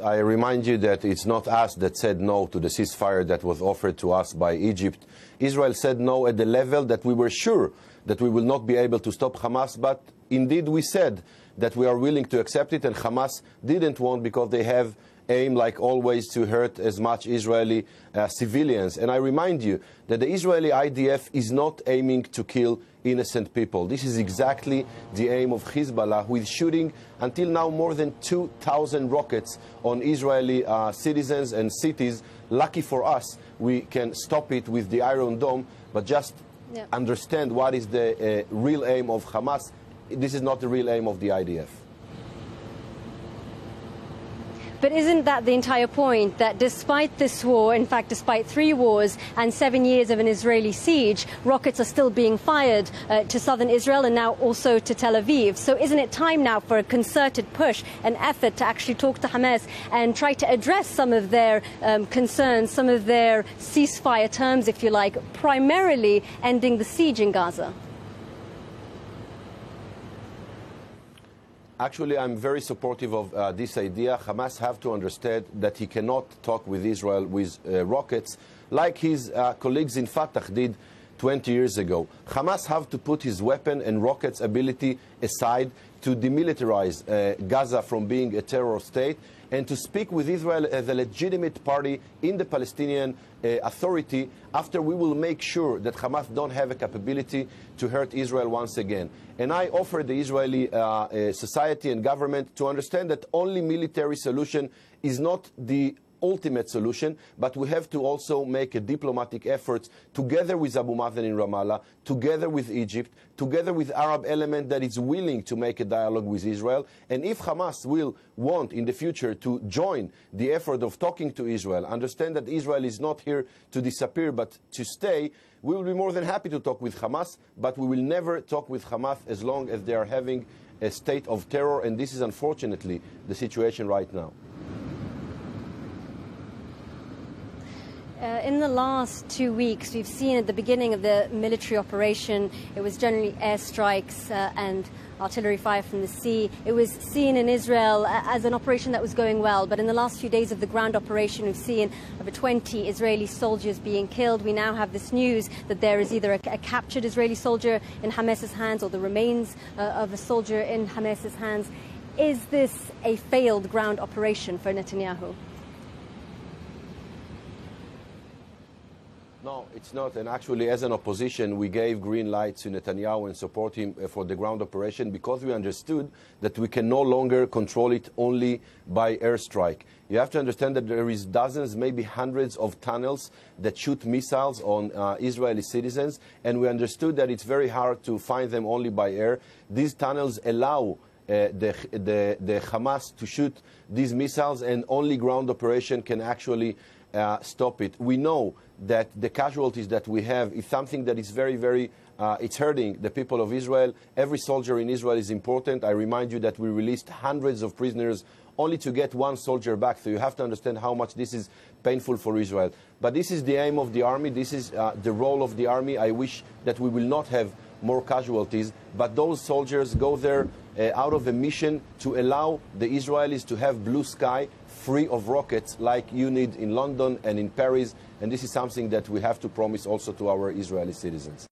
I remind you that it's not us that said no to the ceasefire that was offered to us by Egypt. Israel said no at the level that we were sure that we will not be able to stop Hamas, but indeed we said that we are willing to accept it, and Hamas didn't want because they have aim, like always, to hurt as much Israeli civilians. And I remind you that the Israeli IDF is not aiming to kill innocent people. This is exactly the aim of Hezbollah, who is shooting until now more than 2,000 rockets on Israeli citizens and cities. Lucky for us, we can stop it with the Iron Dome, but just understand what is the real aim of Hamas. This is not the real aim of the IDF. But isn't that the entire point, that despite this war, in fact, despite 3 wars and 7 years of an Israeli siege, rockets are still being fired to southern Israel and now also to Tel Aviv? So isn't it time now for a concerted push, an effort to actually talk to Hamas and try to address some of their concerns, some of their ceasefire terms, if you like, primarily ending the siege in Gaza? Actually, I'm very supportive of this idea. Hamas have to understand that he cannot talk with Israel with rockets like his colleagues in Fatah did 20 years ago. Hamas have to put his weapon and rockets ability aside to demilitarize Gaza from being a terror state and to speak with Israel as a legitimate party in the Palestinian Authority, after we will make sure that Hamas don't have a capability to hurt Israel once again. And I offer the Israeli society and government to understand that only military solution is not the ultimate solution, but we have to also make a diplomatic effort together with Abu Mazen in Ramallah, together with Egypt, together with Arab element that is willing to make a dialogue with Israel. And if Hamas will want in the future to join the effort of talking to Israel, understand that Israel is not here to disappear but to stay, we will be more than happy to talk with Hamas, but we will never talk with Hamas as long as they are having a state of terror, and this is unfortunately the situation right now. In the last 2 weeks, we've seen at the beginning of the military operation, it was generally airstrikes and artillery fire from the sea. It was seen in Israel as an operation that was going well, but in the last few days of the ground operation, we've seen over 20 Israeli soldiers being killed. We now have this news that there is either a captured Israeli soldier in Hamas's hands or the remains of a soldier in Hamas's hands. Is this a failed ground operation for Netanyahu? No, it's not. And actually, as an opposition, we gave green lights to Netanyahu and support him for the ground operation because we understood that we can no longer control it only by airstrike. You have to understand that there is dozens, maybe hundreds of tunnels that shoot missiles on Israeli citizens, and we understood that it's very hard to find them only by air. These tunnels allow the Hamas to shoot these missiles, and only ground operation can actually stop it. We know that the casualties that we have is something that is very, it's hurting the people of Israel. Every soldier in Israel is important. I remind you that we released hundreds of prisoners only to get 1 soldier back. So you have to understand how much this is painful for Israel. But this is the aim of the army. This is the role of the army. I wish that we will not have more casualties, but those soldiers go there out of a mission to allow the Israelis to have blue sky free of rockets like you need in London and in Paris, and this is something that we have to promise also to our Israeli citizens.